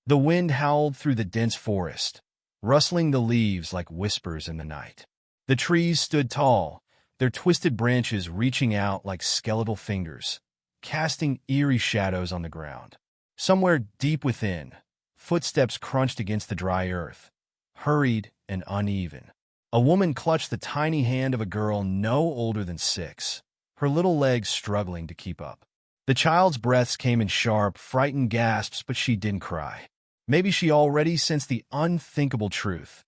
The wind howled through the dense forest, rustling the leaves like whispers in the night. The trees stood tall, their twisted branches reaching out like skeletal fingers, casting eerie shadows on the ground. Somewhere deep within, footsteps crunched against the dry earth, hurried and uneven. A woman clutched the tiny hand of a girl no older than 6, her little legs struggling to keep up. The child's breaths came in sharp, frightened gasps, but she didn't cry. Maybe she already sensed the unthinkable truth,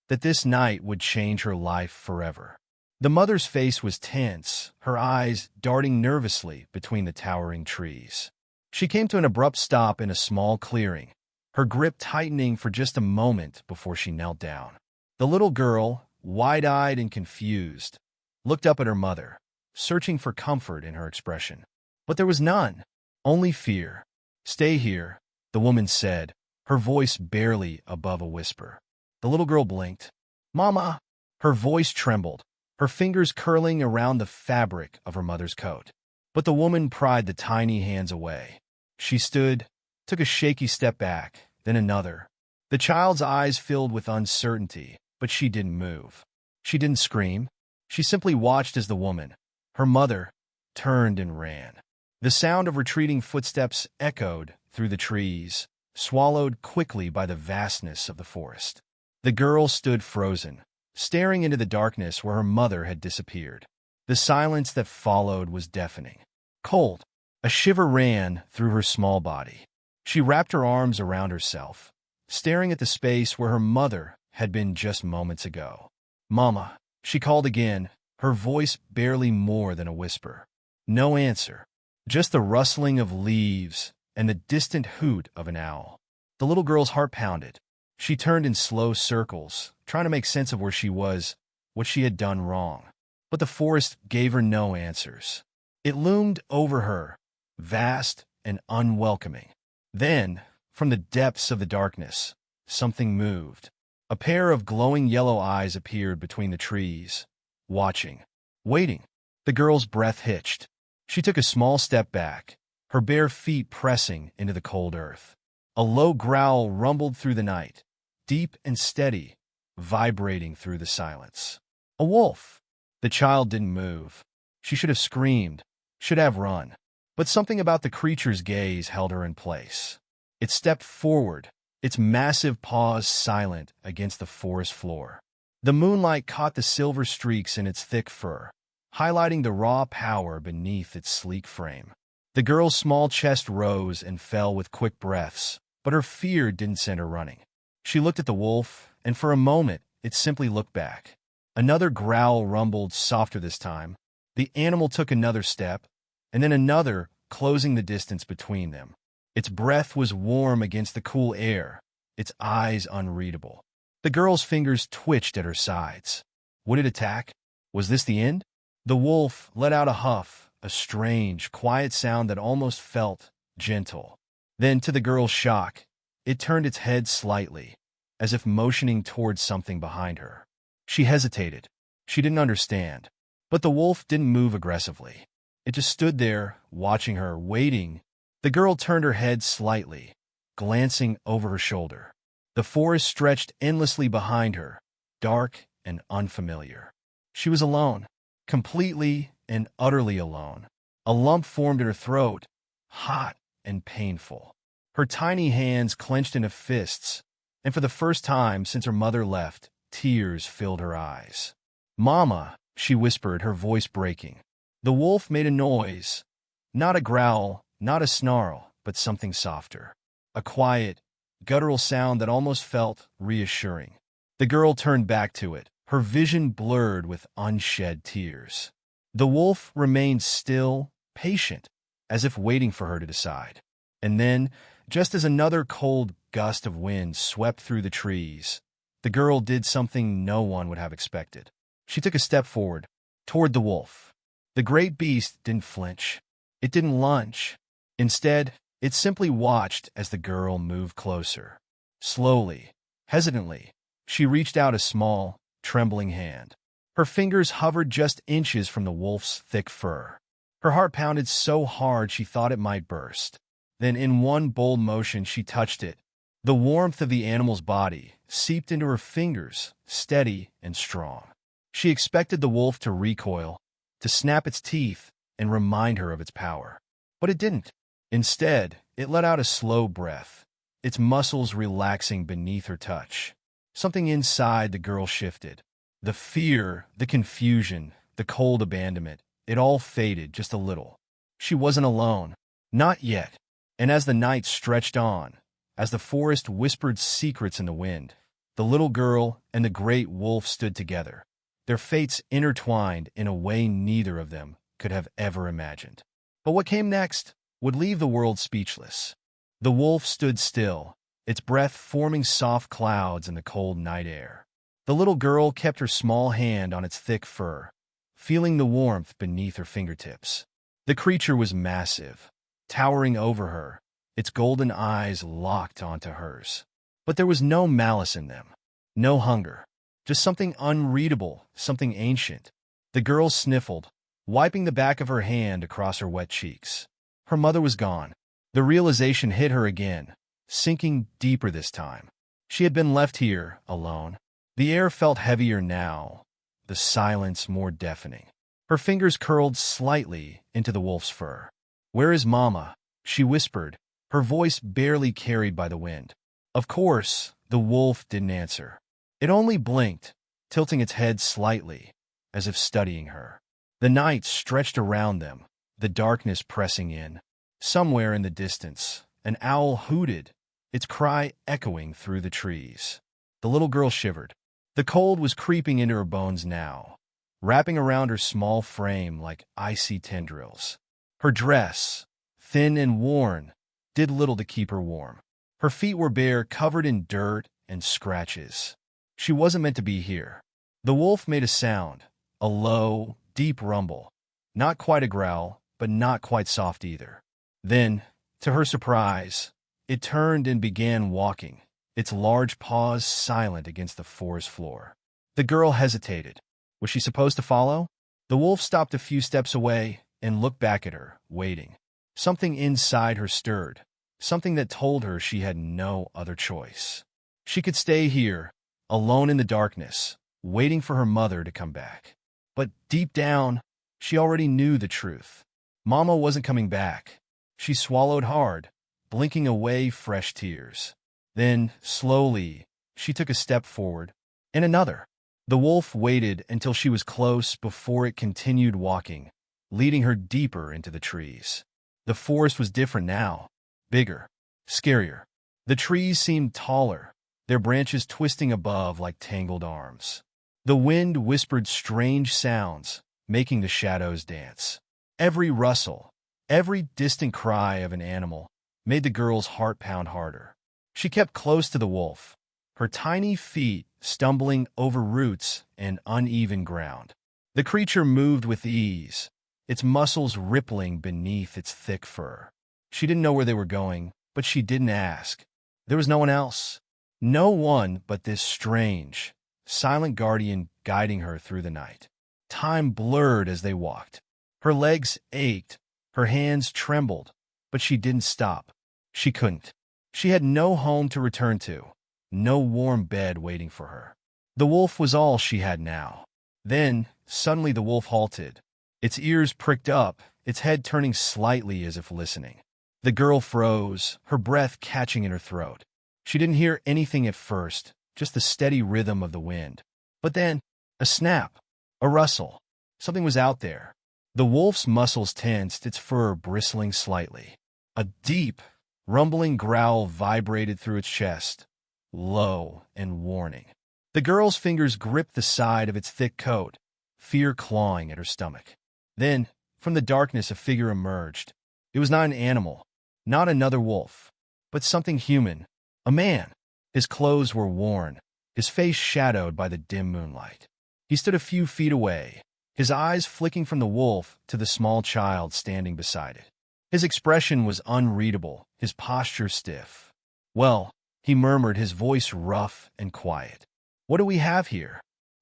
that this night would change her life forever. The mother's face was tense, her eyes darting nervously between the towering trees. She came to an abrupt stop in a small clearing, her grip tightening for just a moment before she knelt down. The little girl, wide-eyed and confused, looked up at her mother, searching for comfort in her expression. But there was none, only fear. "Stay here," the woman said, her voice barely above a whisper. The little girl blinked. "Mama!" Her voice trembled, her fingers curling around the fabric of her mother's coat. But the woman pried the tiny hands away. She stood, took a shaky step back, then another. The child's eyes filled with uncertainty, but she didn't move. She didn't scream. She simply watched as the woman, her mother, turned and ran. The sound of retreating footsteps echoed through the trees, swallowed quickly by the vastness of the forest. The girl stood frozen, staring into the darkness where her mother had disappeared. The silence that followed was deafening. Cold. A shiver ran through her small body. She wrapped her arms around herself, staring at the space where her mother had been just moments ago. "Mama," she called again, her voice barely more than a whisper. No answer, just the rustling of leaves and the distant hoot of an owl. The little girl's heart pounded. She turned in slow circles, trying to make sense of where she was, what she had done wrong. But the forest gave her no answers. It loomed over her, vast and unwelcoming. Then, from the depths of the darkness, something moved. A pair of glowing yellow eyes appeared between the trees, watching, waiting. The girl's breath hitched. She took a small step back, her bare feet pressing into the cold earth. A low growl rumbled through the night, deep and steady, vibrating through the silence. A wolf! The child didn't move. She should have screamed, should have run. But something about the creature's gaze held her in place. It stepped forward, its massive paws silent against the forest floor. The moonlight caught the silver streaks in its thick fur, highlighting the raw power beneath its sleek frame. The girl's small chest rose and fell with quick breaths, but her fear didn't send her running. She looked at the wolf, and for a moment, it simply looked back. Another growl rumbled, softer this time. The animal took another step, and then another, closing the distance between them. Its breath was warm against the cool air, its eyes unreadable. The girl's fingers twitched at her sides. Would it attack? Was this the end? The wolf let out a huff, a strange, quiet sound that almost felt gentle. Then, to the girl's shock, it turned its head slightly, as if motioning towards something behind her. She hesitated. She didn't understand. But the wolf didn't move aggressively. It just stood there, watching her, waiting. The girl turned her head slightly, glancing over her shoulder. The forest stretched endlessly behind her, dark and unfamiliar. She was alone, completely and utterly alone. A lump formed in her throat, hot and painful. Her tiny hands clenched into fists, and for the first time since her mother left, tears filled her eyes. "Mama," she whispered, her voice breaking. The wolf made a noise, not a growl, not a snarl, but something softer. A quiet, guttural sound that almost felt reassuring. The girl turned back to it, her vision blurred with unshed tears. The wolf remained still, patient, as if waiting for her to decide. And then, just as another cold gust of wind swept through the trees, the girl did something no one would have expected. She took a step forward, toward the wolf. The great beast didn't flinch. It didn't lunge. Instead, it simply watched as the girl moved closer. Slowly, hesitantly, she reached out a small, trembling hand. Her fingers hovered just inches from the wolf's thick fur. Her heart pounded so hard she thought it might burst. Then in one bold motion she touched it, The warmth of the animal's body seeped into her fingers, steady and strong. She expected the wolf to recoil, to snap its teeth, and remind her of its power. But it didn't. Instead, it let out a slow breath, its muscles relaxing beneath her touch. Something inside the girl shifted. The fear, the confusion, the cold abandonment, it all faded just a little. She wasn't alone. Not yet. And as the night stretched on, as the forest whispered secrets in the wind, the little girl and the great wolf stood together, their fates intertwined in a way neither of them could have ever imagined. But what came next would leave the world speechless. The wolf stood still, its breath forming soft clouds in the cold night air. The little girl kept her small hand on its thick fur, feeling the warmth beneath her fingertips. The creature was massive, towering over her, its golden eyes locked onto hers. But there was no malice in them, no hunger, just something unreadable, something ancient. The girl sniffled, wiping the back of her hand across her wet cheeks. Her mother was gone. The realization hit her again, sinking deeper this time. She had been left here, alone. The air felt heavier now, the silence more deafening. Her fingers curled slightly into the wolf's fur. "Where is Mama?" she whispered, her voice barely carried by the wind. Of course, the wolf didn't answer. It only blinked, tilting its head slightly, as if studying her. The night stretched around them, the darkness pressing in. Somewhere in the distance, an owl hooted, its cry echoing through the trees. The little girl shivered. The cold was creeping into her bones now, wrapping around her small frame like icy tendrils. Her dress, thin and worn, did little to keep her warm. Her feet were bare, covered in dirt and scratches. She wasn't meant to be here. The wolf made a sound, a low, deep rumble. Not quite a growl, but not quite soft either. Then, to her surprise, it turned and began walking, its large paws silent against the forest floor. The girl hesitated. Was she supposed to follow? The wolf stopped a few steps away and looked back at her, waiting. Something inside her stirred, something that told her she had no other choice. She could stay here, alone in the darkness, waiting for her mother to come back. But deep down, she already knew the truth. Mama wasn't coming back. She swallowed hard, blinking away fresh tears. Then, slowly, she took a step forward, and another. The wolf waited until she was close before it continued walking, leading her deeper into the trees. The forest was different now, bigger, scarier. The trees seemed taller, their branches twisting above like tangled arms. The wind whispered strange sounds, making the shadows dance. Every rustle, every distant cry of an animal made the girl's heart pound harder. She kept close to the wolf, her tiny feet stumbling over roots and uneven ground. The creature moved with ease, its muscles rippling beneath its thick fur. She didn't know where they were going, but she didn't ask. There was no one else. No one but this strange, silent guardian guiding her through the night. Time blurred as they walked. Her legs ached, her hands trembled, but she didn't stop. She couldn't. She had no home to return to, no warm bed waiting for her. The wolf was all she had now. Then, suddenly the wolf halted. Its ears pricked up, its head turning slightly as if listening. The girl froze, her breath catching in her throat. She didn't hear anything at first, just the steady rhythm of the wind. But then, a snap, a rustle. Something was out there. The wolf's muscles tensed, its fur bristling slightly. A deep, rumbling growl vibrated through its chest, low and warning. The girl's fingers gripped the side of its thick coat, fear clawing at her stomach. Then, from the darkness, a figure emerged. It was not an animal, not another wolf, but something human, a man. His clothes were worn, his face shadowed by the dim moonlight. He stood a few feet away, his eyes flicking from the wolf to the small child standing beside it. His expression was unreadable, his posture stiff. "Well," he murmured, his voice rough and quiet. "What do we have here?"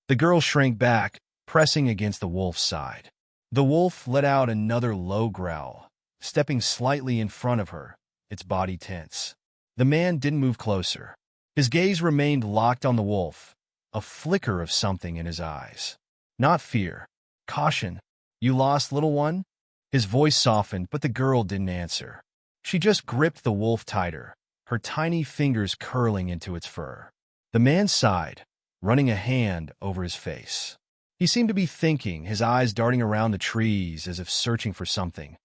The girl shrank back, pressing against the wolf's side. The wolf let out another low growl, stepping slightly in front of her, its body tense. The man didn't move closer. His gaze remained locked on the wolf, a flicker of something in his eyes. Not fear. Caution. You lost, little one? His voice softened, but the girl didn't answer. She just gripped the wolf tighter, her tiny fingers curling into its fur. The man sighed, running a hand over his face. He seemed to be thinking, his eyes darting around the trees as if searching for something,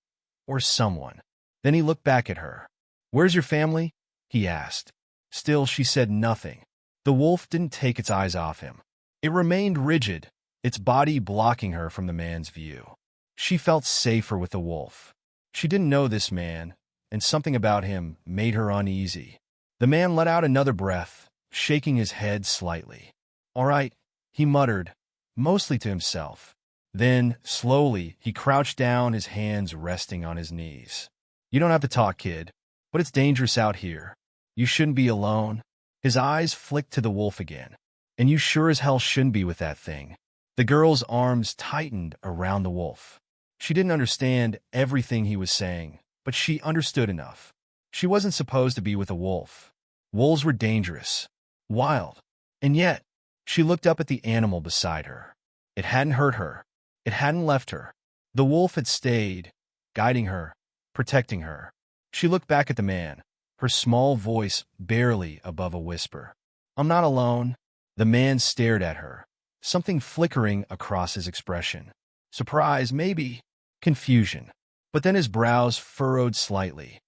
or someone. Then he looked back at her. "Where's your family?" he asked. Still, she said nothing. The wolf didn't take its eyes off him. It remained rigid, its body blocking her from the man's view. She felt safer with the wolf. She didn't know this man, and something about him made her uneasy. The man let out another breath, shaking his head slightly. "All right," he muttered, mostly to himself. Then, slowly, he crouched down, his hands resting on his knees. "You don't have to talk, kid, but it's dangerous out here. You shouldn't be alone." His eyes flicked to the wolf again. "And you sure as hell shouldn't be with that thing." The girl's arms tightened around the wolf. She didn't understand everything he was saying, but she understood enough. She wasn't supposed to be with a wolf. Wolves were dangerous, wild, and yet, she looked up at the animal beside her. It hadn't hurt her. It hadn't left her. The wolf had stayed, guiding her, protecting her. She looked back at the man, her small voice barely above a whisper. "I'm not alone." The man stared at her, something flickering across his expression. Surprise, maybe. Confusion. But then his brows furrowed slightly,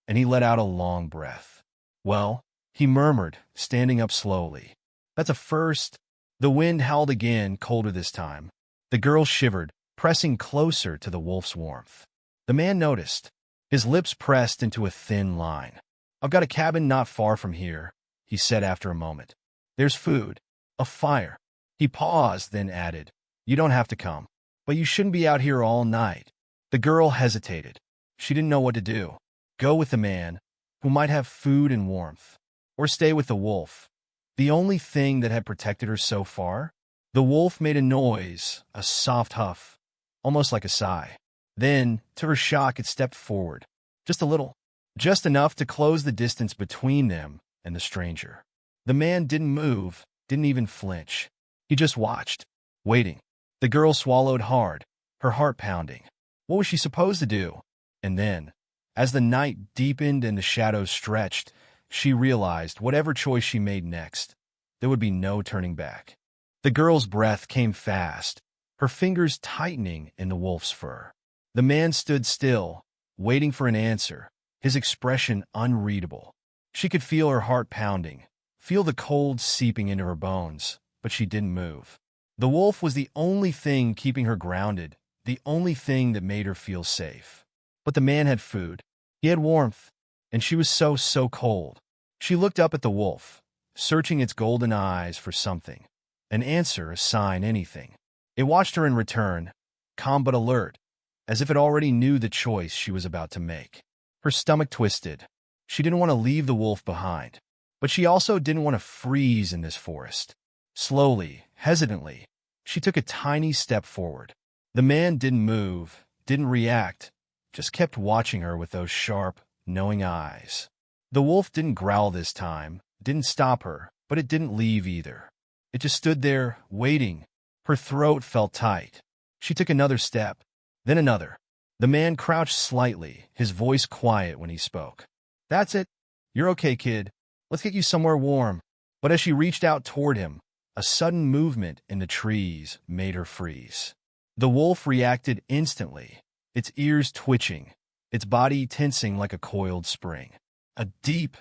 and he let out a long breath. "Well," he murmured, standing up slowly. "That's a first." The wind howled again, colder this time. The girl shivered, pressing closer to the wolf's warmth. The man noticed. His lips pressed into a thin line. "I've got a cabin not far from here," he said after a moment. "There's food, a fire." He paused, then added, "You don't have to come, but you shouldn't be out here all night." The girl hesitated. She didn't know what to do. Go with the man, who might have food and warmth, or stay with the wolf, the only thing that had protected her so far. The wolf made a noise, a soft huff, almost like a sigh. Then, to her shock, it stepped forward, just a little, just enough to close the distance between them and the stranger. The man didn't move, didn't even flinch. He just watched, waiting. The girl swallowed hard, her heart pounding. What was she supposed to do? And then, as the night deepened and the shadows stretched, she realized whatever choice she made next, there would be no turning back. The girl's breath came fast, her fingers tightening in the wolf's fur. The man stood still, waiting for an answer, his expression unreadable. She could feel her heart pounding, feel the cold seeping into her bones, but she didn't move. The wolf was the only thing keeping her grounded, the only thing that made her feel safe. But the man had food. He had warmth, and she was so cold. She looked up at the wolf, searching its golden eyes for something, an answer, a sign, anything. It watched her in return, calm but alert, as if it already knew the choice she was about to make. Her stomach twisted. She didn't want to leave the wolf behind, but she also didn't want to freeze in this forest. Slowly, hesitantly, she took a tiny step forward. The man didn't move, didn't react, just kept watching her with those sharp, knowing eyes. The wolf didn't growl this time, didn't stop her, but it didn't leave either. It just stood there, waiting. Her throat felt tight. She took another step, then another. The man crouched slightly, his voice quiet when he spoke. "That's it. You're okay, kid. Let's get you somewhere warm." But as she reached out toward him, a sudden movement in the trees made her freeze. The wolf reacted instantly, its ears twitching, its body tensing like a coiled spring. A deep,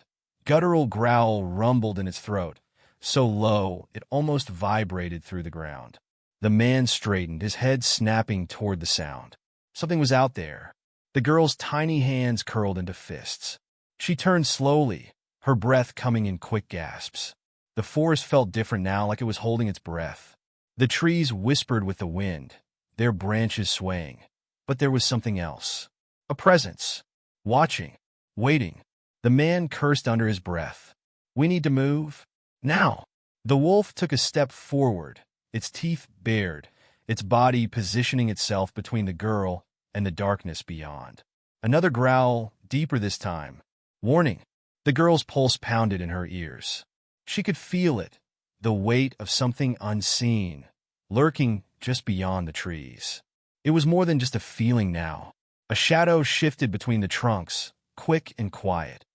guttural growl rumbled in its throat, so low it almost vibrated through the ground. The man straightened, his head snapping toward the sound. Something was out there. The girl's tiny hands curled into fists. She turned slowly, her breath coming in quick gasps. The forest felt different now, like it was holding its breath. The trees whispered with the wind, their branches swaying. But there was something else. A presence. Watching. Waiting. The man cursed under his breath. "We need to move. Now." The wolf took a step forward, its teeth bared, its body positioning itself between the girl and the darkness beyond. Another growl, deeper this time. Warning. The girl's pulse pounded in her ears. She could feel it, the weight of something unseen, lurking just beyond the trees. It was more than just a feeling now. A shadow shifted between the trunks, quick and quiet,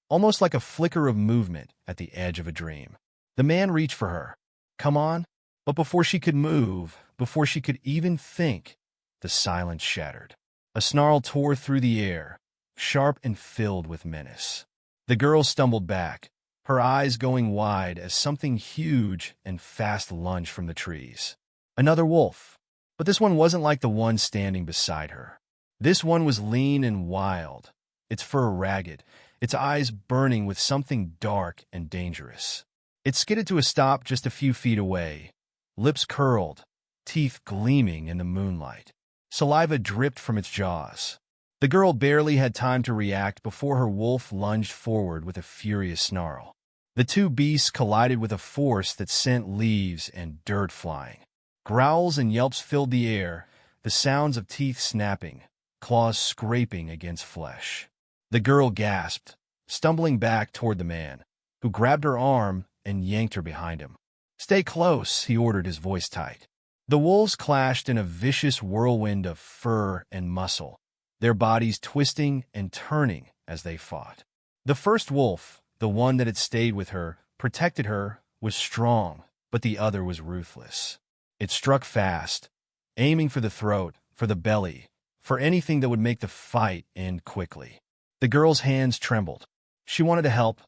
almost like a flicker of movement at the edge of a dream. The man reached for her. Come on. But before she could move, before she could even think, the silence shattered. A snarl tore through the air, sharp and filled with menace. The girl stumbled back, her eyes going wide as something huge and fast lunged from the trees. Another wolf. But this one wasn't like the one standing beside her. This one was lean and wild, its fur ragged, its eyes burning with something dark and dangerous. It skidded to a stop just a few feet away, lips curled, teeth gleaming in the moonlight. Saliva dripped from its jaws. The girl barely had time to react before her wolf lunged forward with a furious snarl. The two beasts collided with a force that sent leaves and dirt flying. Growls and yelps filled the air, the sounds of teeth snapping, claws scraping against flesh. The girl gasped, stumbling back toward the man, who grabbed her arm and yanked her behind him. Stay close, he ordered, his voice tight. The wolves clashed in a vicious whirlwind of fur and muscle, their bodies twisting and turning as they fought. The first wolf, the one that had stayed with her, protected her, was strong, but the other was ruthless. It struck fast, aiming for the throat, for the belly, for anything that would make the fight end quickly. The girl's hands trembled. She wanted to help,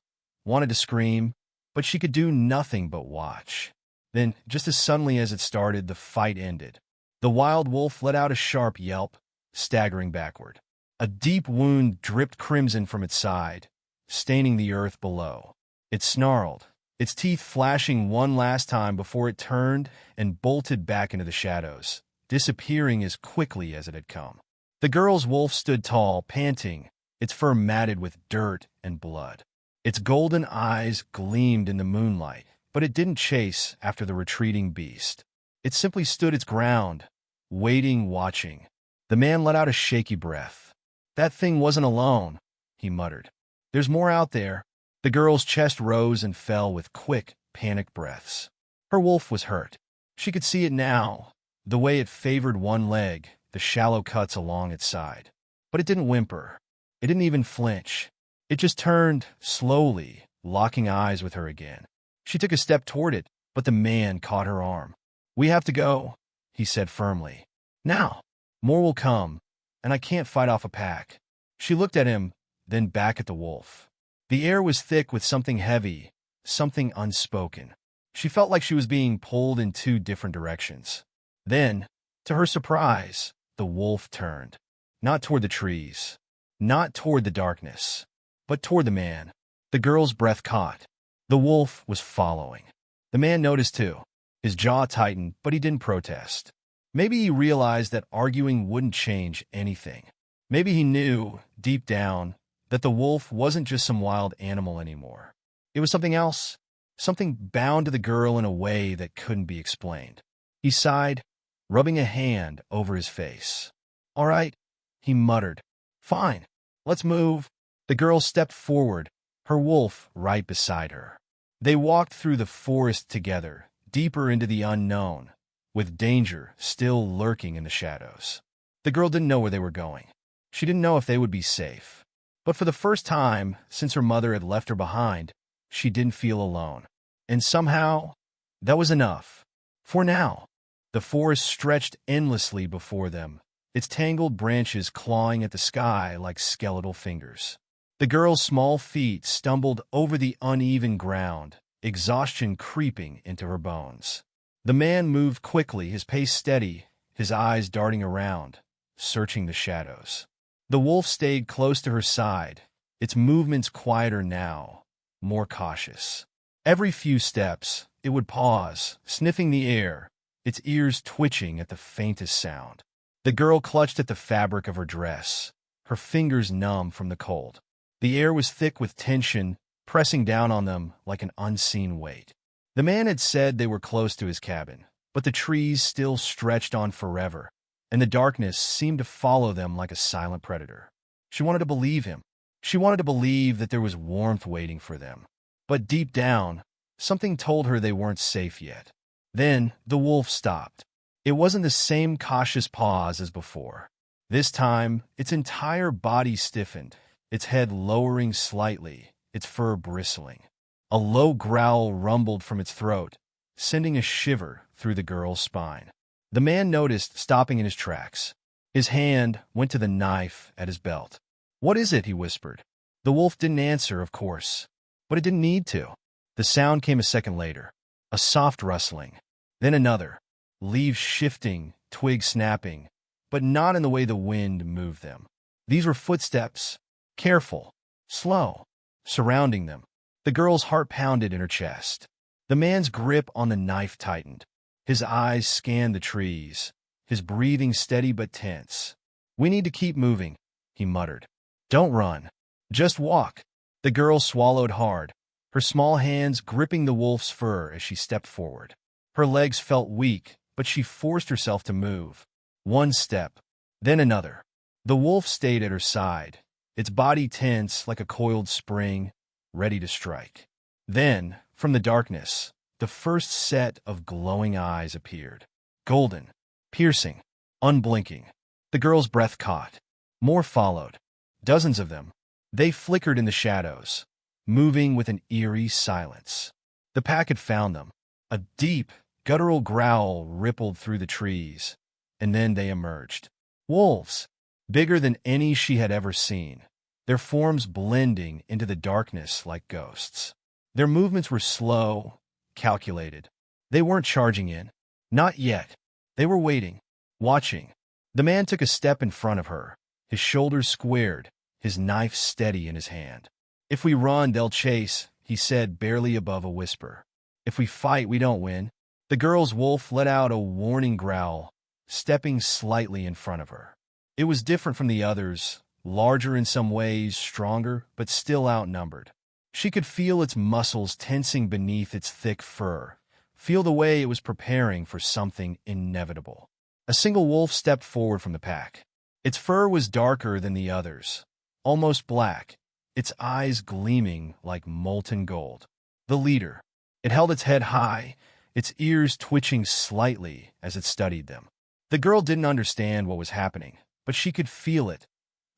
wanted to scream, but she could do nothing but watch. Then, just as suddenly as it started, the fight ended. The wild wolf let out a sharp yelp, staggering backward. A deep wound dripped crimson from its side, staining the earth below. It snarled, its teeth flashing one last time before it turned and bolted back into the shadows, disappearing as quickly as it had come. The girl's wolf stood tall, panting, its fur matted with dirt and blood. Its golden eyes gleamed in the moonlight, but it didn't chase after the retreating beast. It simply stood its ground, waiting, watching. The man let out a shaky breath. That thing wasn't alone, he muttered. There's more out there. The girl's chest rose and fell with quick, panicked breaths. Her wolf was hurt. She could see it now, the way it favored one leg, the shallow cuts along its side. But it didn't whimper. It didn't even flinch. It just turned, slowly, locking eyes with her again. She took a step toward it, but the man caught her arm. We have to go, he said firmly. Now. More will come, and I can't fight off a pack. She looked at him, then back at the wolf. The air was thick with something heavy, something unspoken. She felt like she was being pulled in two different directions. Then, to her surprise, the wolf turned. Not toward the trees, not toward the darkness, but toward the man. The girl's breath caught. The wolf was following. The man noticed too. His jaw tightened, but he didn't protest. Maybe he realized that arguing wouldn't change anything. Maybe he knew, deep down, that the wolf wasn't just some wild animal anymore. It was something else, something bound to the girl in a way that couldn't be explained. He sighed, rubbing a hand over his face. All right, he muttered. Fine, let's move. The girl stepped forward, her wolf right beside her. They walked through the forest together, deeper into the unknown, with danger still lurking in the shadows. The girl didn't know where they were going. She didn't know if they would be safe. But for the first time since her mother had left her behind, she didn't feel alone. And somehow, that was enough. For now, the forest stretched endlessly before them, its tangled branches clawing at the sky like skeletal fingers. The girl's small feet stumbled over the uneven ground, exhaustion creeping into her bones. The man moved quickly, his pace steady, his eyes darting around, searching the shadows. The wolf stayed close to her side, its movements quieter now, more cautious. Every few steps, it would pause, sniffing the air, its ears twitching at the faintest sound. The girl clutched at the fabric of her dress, her fingers numb from the cold. The air was thick with tension, pressing down on them like an unseen weight. The man had said they were close to his cabin, but the trees still stretched on forever, and the darkness seemed to follow them like a silent predator. She wanted to believe him. She wanted to believe that there was warmth waiting for them. But deep down, something told her they weren't safe yet. Then the wolf stopped. It wasn't the same cautious pause as before. This time, its entire body stiffened, its head lowering slightly, its fur bristling. A low growl rumbled from its throat, sending a shiver through the girl's spine. The man noticed, stopping in his tracks. His hand went to the knife at his belt. "What is it?" he whispered. The wolf didn't answer, of course, but it didn't need to. The sound came a second later, a soft rustling, then another, leaves shifting, twigs snapping, but not in the way the wind moved them. These were footsteps, careful, slow, surrounding them. The girl's heart pounded in her chest. The man's grip on the knife tightened. His eyes scanned the trees, his breathing steady but tense. "We need to keep moving," he muttered. "Don't run. Just walk." The girl swallowed hard, her small hands gripping the wolf's fur as she stepped forward. Her legs felt weak, but she forced herself to move. One step, then another. The wolf stayed at her side, its body tense like a coiled spring, ready to strike. Then, from the darkness, the first set of glowing eyes appeared. Golden, piercing, unblinking. The girl's breath caught. More followed. Dozens of them. They flickered in the shadows, moving with an eerie silence. The pack had found them. A deep, guttural growl rippled through the trees, and then they emerged. Wolves, bigger than any she had ever seen, their forms blending into the darkness like ghosts. Their movements were slow, calculated. They weren't charging in. Not yet. They were waiting, watching. The man took a step in front of her, his shoulders squared, his knife steady in his hand. "If we run, they'll chase," he said, barely above a whisper. "If we fight, we don't win." The girl's wolf let out a warning growl, stepping slightly in front of her. It was different from the others, larger in some ways, stronger, but still outnumbered. She could feel its muscles tensing beneath its thick fur, feel the way it was preparing for something inevitable. A single wolf stepped forward from the pack. Its fur was darker than the others, almost black, its eyes gleaming like molten gold. The leader. It held its head high, its ears twitching slightly as it studied them. The girl didn't understand what was happening, but she could feel it,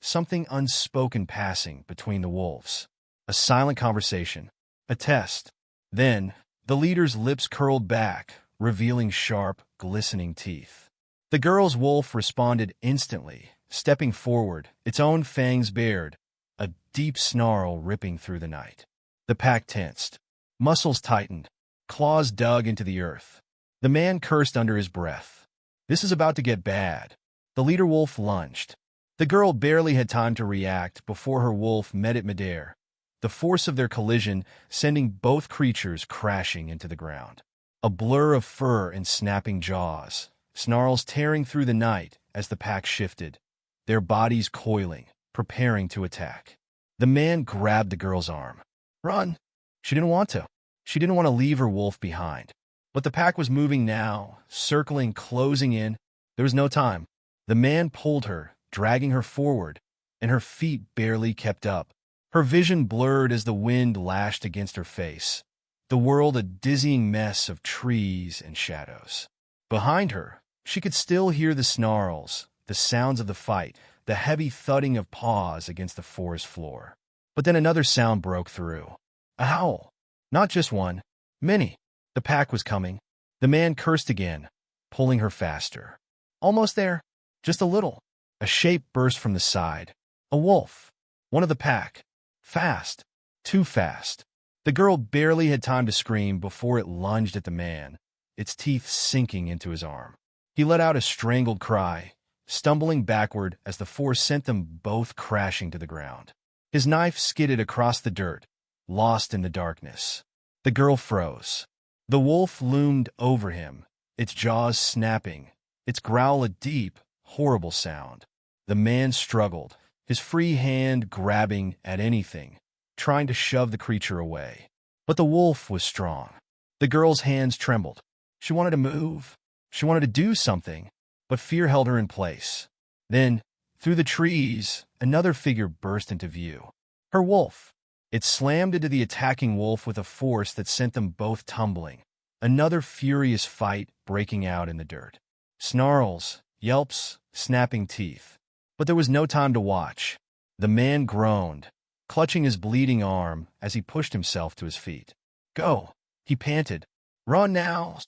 something unspoken passing between the wolves. A silent conversation, a test. Then, the leader's lips curled back, revealing sharp, glistening teeth. The girl's wolf responded instantly, stepping forward, its own fangs bared, a deep snarl ripping through the night. The pack tensed. Muscles tightened. Claws dug into the earth. The man cursed under his breath. This is about to get bad. The leader wolf lunged. The girl barely had time to react before her wolf met it midair, the force of their collision sending both creatures crashing into the ground. A blur of fur and snapping jaws, snarls tearing through the night as the pack shifted, their bodies coiling, preparing to attack. The man grabbed the girl's arm. "Run!" She didn't want to. She didn't want to leave her wolf behind. But the pack was moving now, circling, closing in. There was no time. The man pulled her, dragging her forward, and her feet barely kept up. Her vision blurred as the wind lashed against her face, the world a dizzying mess of trees and shadows. Behind her, she could still hear the snarls, the sounds of the fight, the heavy thudding of paws against the forest floor. But then another sound broke through. A howl. Not just one, many. The pack was coming. The man cursed again, pulling her faster. Almost there. Just a little. A shape burst from the side. A wolf. One of the pack. Fast. Too fast. The girl barely had time to scream before it lunged at the man, its teeth sinking into his arm. He let out a strangled cry, stumbling backward as the force sent them both crashing to the ground. His knife skidded across the dirt, lost in the darkness. The girl froze. The wolf loomed over him, its jaws snapping, its growl a deep, horrible sound. The man struggled, his free hand grabbing at anything, trying to shove the creature away. But the wolf was strong. The girl's hands trembled. She wanted to move. She wanted to do something, but fear held her in place. Then, through the trees, another figure burst into view. Her wolf. It slammed into the attacking wolf with a force that sent them both tumbling. Another furious fight breaking out in the dirt. Snarls, yelps, snapping teeth. But there was no time to watch. The man groaned, clutching his bleeding arm as he pushed himself to his feet. Go, he panted. Run now.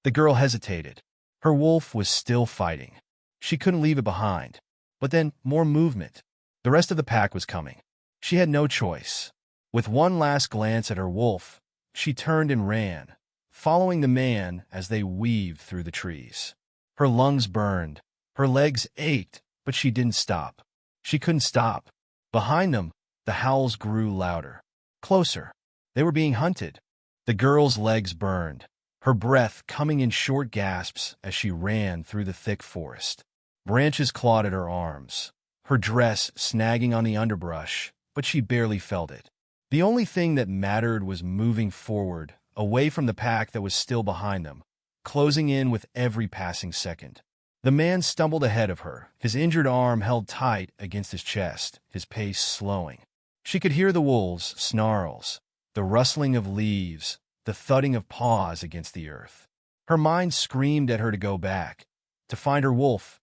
The girl hesitated. Her wolf was still fighting. She couldn't leave it behind. But then, more movement. The rest of the pack was coming. She had no choice. With one last glance at her wolf, she turned and ran, following the man as they weaved through the trees. Her lungs burned. Her legs ached, but she didn't stop. She couldn't stop. Behind them, the howls grew louder. Closer. They were being hunted. The girl's legs burned, her breath coming in short gasps as she ran through the thick forest. Branches clawed at her arms, her dress snagging on the underbrush, but she barely felt it. The only thing that mattered was moving forward, away from the pack that was still behind them, closing in with every passing second. The man stumbled ahead of her, his injured arm held tight against his chest, his pace slowing. She could hear the wolves' snarls, the rustling of leaves, the thudding of paws against the earth. Her mind screamed at her to go back, to find her wolf,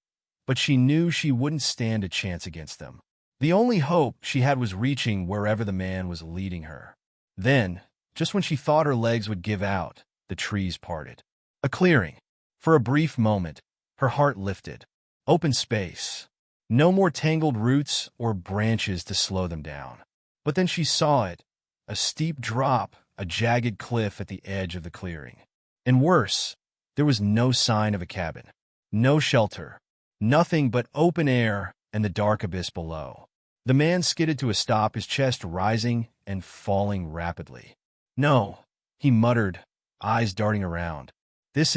but she knew she wouldn't stand a chance against them. The only hope she had was reaching wherever the man was leading her. Then, just when she thought her legs would give out, the trees parted. A clearing. For a brief moment, her heart lifted. Open space. No more tangled roots or branches to slow them down. But then she saw it. A steep drop, a jagged cliff at the edge of the clearing. And worse, there was no sign of a cabin. No shelter. Nothing but open air and the dark abyss below. The man skidded to a stop, his chest rising and falling rapidly. No, he muttered, eyes darting around. This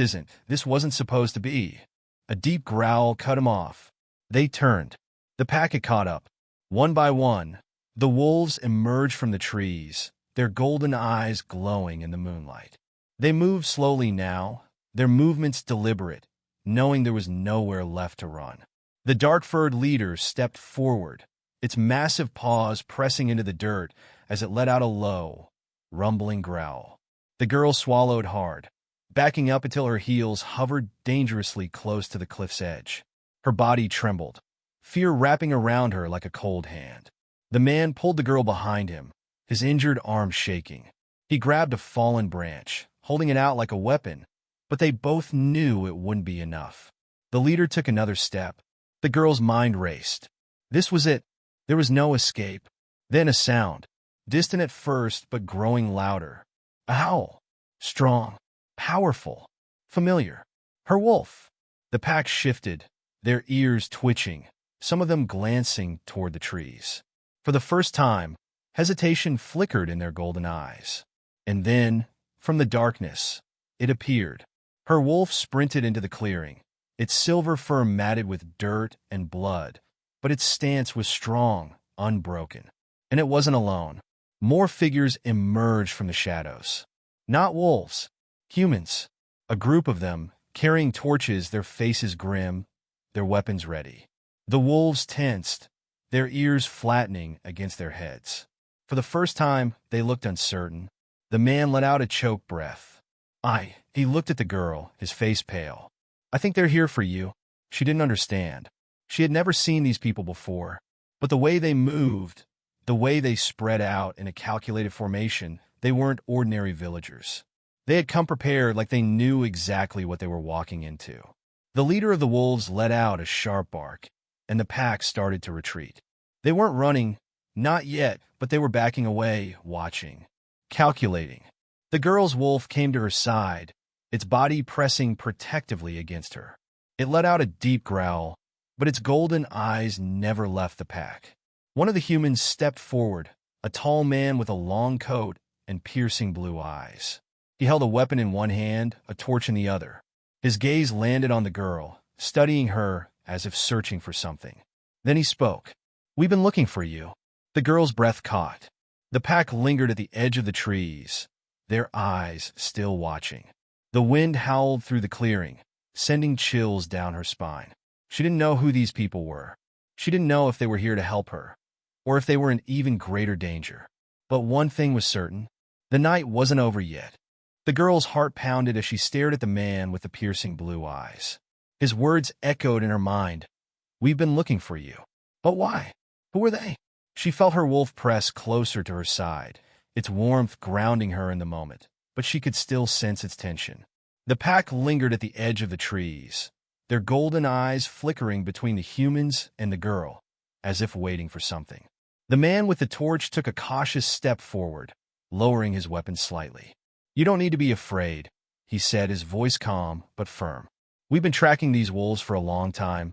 wasn't supposed to be. A deep growl cut him off. They turned. The pack had caught up. One by one, the wolves emerged from the trees, their golden eyes glowing in the moonlight. They moved slowly now, their movements deliberate, knowing there was nowhere left to run. The dark-furred leader stepped forward, its massive paws pressing into the dirt as it let out a low, rumbling growl. The girl swallowed hard, backing up until her heels hovered dangerously close to the cliff's edge. Her body trembled, fear wrapping around her like a cold hand. The man pulled the girl behind him, his injured arm shaking. He grabbed a fallen branch, holding it out like a weapon, but they both knew it wouldn't be enough. The leader took another step. The girl's mind raced. This was it. There was no escape. Then a sound, distant at first but growing louder. A howl. Strong, powerful, familiar. Her wolf. The pack shifted, their ears twitching, some of them glancing toward the trees. For the first time, hesitation flickered in their golden eyes. And then, from the darkness, it appeared. Her wolf sprinted into the clearing, its silver fur matted with dirt and blood, but its stance was strong, unbroken. And it wasn't alone. More figures emerged from the shadows. Not wolves, humans. A group of them, carrying torches, their faces grim, their weapons ready. The wolves tensed, their ears flattening against their heads. For the first time, they looked uncertain. The man let out a choked breath. He looked at the girl, his face pale. I think they're here for you. She didn't understand. She had never seen these people before. But the way they moved, the way they spread out in a calculated formation, they weren't ordinary villagers. They had come prepared like they knew exactly what they were walking into. The leader of the wolves let out a sharp bark, and the pack started to retreat. They weren't running, not yet, but they were backing away, watching, calculating. The girl's wolf came to her side, its body pressing protectively against her. It let out a deep growl, but its golden eyes never left the pack. One of the humans stepped forward, a tall man with a long coat and piercing blue eyes. He held a weapon in one hand, a torch in the other. His gaze landed on the girl, studying her as if searching for something. Then he spoke. "We've been looking for you." The girl's breath caught. The pack lingered at the edge of the trees, their eyes still watching. The wind howled through the clearing, sending chills down her spine. She didn't know who these people were. She didn't know if they were here to help her. or if they were in even greater danger. But one thing was certain. The night wasn't over yet. The girl's heart pounded as she stared at the man with the piercing blue eyes. His words echoed in her mind. "We've been looking for you." But why? Who were they? She felt her wolf press closer to her side, its warmth grounding her in the moment, but she could still sense its tension. The pack lingered at the edge of the trees, their golden eyes flickering between the humans and the girl, as if waiting for something. The man with the torch took a cautious step forward, lowering his weapon slightly. "You don't need to be afraid," he said, his voice calm but firm. "We've been tracking these wolves for a long time."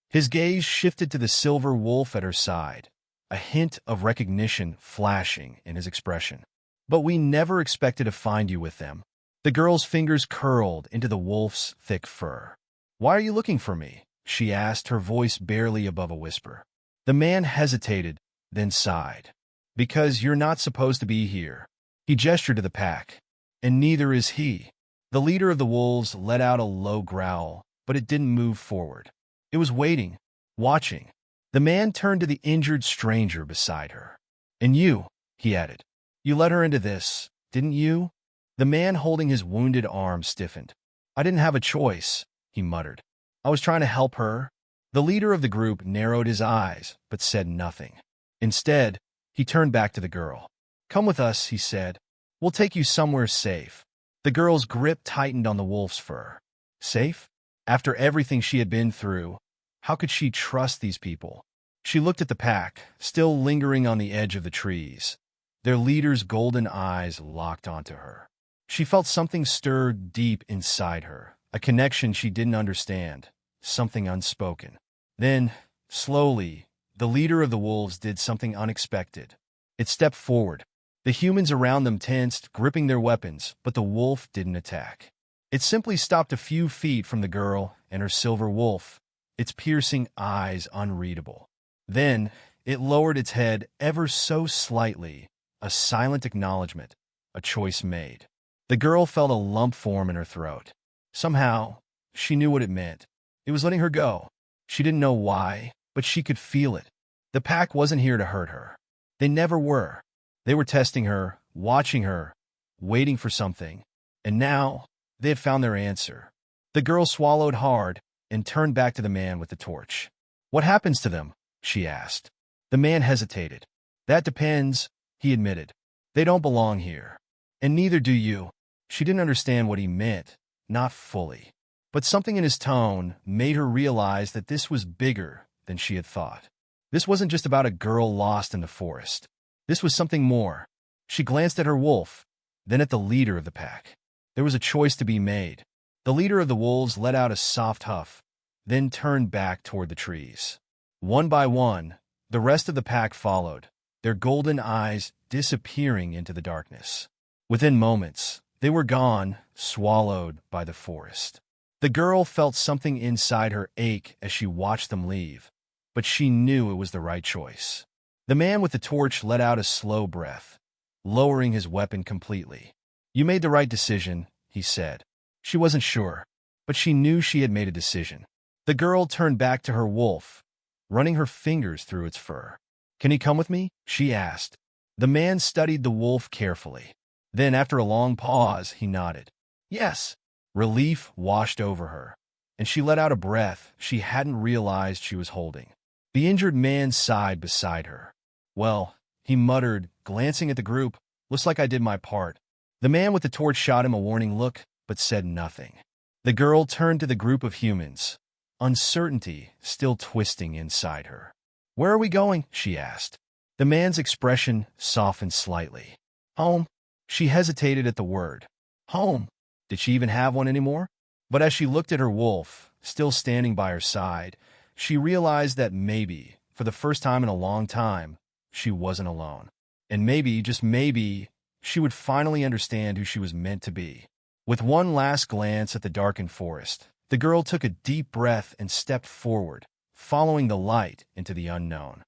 His gaze shifted to the silver wolf at her side, a hint of recognition flashing in his expression. "But we never expected to find you with them." The girl's fingers curled into the wolf's thick fur. "Why are you looking for me?" she asked, her voice barely above a whisper. The man hesitated, then sighed. "Because you're not supposed to be here." He gestured to the pack. "And neither is he." The leader of the wolves let out a low growl, but it didn't move forward. It was waiting, watching. The man turned to the injured stranger beside her. "And you," he added. "You let her into this, didn't you?" The man holding his wounded arm stiffened. "I didn't have a choice," he muttered. "I was trying to help her." The leader of the group narrowed his eyes, but said nothing. Instead, he turned back to the girl. "Come with us," he said. "We'll take you somewhere safe." The girl's grip tightened on the wolf's fur. Safe? After everything she had been through, how could she trust these people? She looked at the pack, still lingering on the edge of the trees. Their leader's golden eyes locked onto her. She felt something stir deep inside her, a connection she didn't understand, something unspoken. Then, slowly, the leader of the wolves did something unexpected. It stepped forward. The humans around them tensed, gripping their weapons, but the wolf didn't attack. It simply stopped a few feet from the girl and her silver wolf, its piercing eyes unreadable. Then, it lowered its head ever so slightly, a silent acknowledgement, a choice made. The girl felt a lump form in her throat. Somehow, she knew what it meant. It was letting her go. She didn't know why, but she could feel it. The pack wasn't here to hurt her. They never were. They were testing her, watching her, waiting for something. And now, they had found their answer. The girl swallowed hard and turned back to the man with the torch. "What happens to them?" she asked. The man hesitated. "That depends," he admitted. "They don't belong here. And neither do you." She didn't understand what he meant, not fully. But something in his tone made her realize that this was bigger than she had thought. This wasn't just about a girl lost in the forest. This was something more. She glanced at her wolf, then at the leader of the pack. There was a choice to be made. The leader of the wolves let out a soft huff, then turned back toward the trees. One by one, the rest of the pack followed, their golden eyes disappearing into the darkness. Within moments, they were gone, swallowed by the forest. The girl felt something inside her ache as she watched them leave, but she knew it was the right choice. The man with the torch let out a slow breath, lowering his weapon completely. "You made the right decision," he said. She wasn't sure, but she knew she had made a decision. The girl turned back to her wolf, running her fingers through its fur. "Can he come with me?" she asked. The man studied the wolf carefully. Then, after a long pause, he nodded. "Yes." Relief washed over her, and she let out a breath she hadn't realized she was holding. The injured man sighed beside her. "Well," he muttered, glancing at the group, "looks like I did my part." The man with the torch shot him a warning look, but said nothing. The girl turned to the group of humans, uncertainty still twisting inside her. "Where are we going?" she asked. The man's expression softened slightly. "Home." She hesitated at the word. Home? Did she even have one anymore? But as she looked at her wolf, still standing by her side, she realized that maybe, for the first time in a long time, she wasn't alone. And maybe, just maybe, she would finally understand who she was meant to be. With one last glance at the darkened forest, the girl took a deep breath and stepped forward, following the light into the unknown.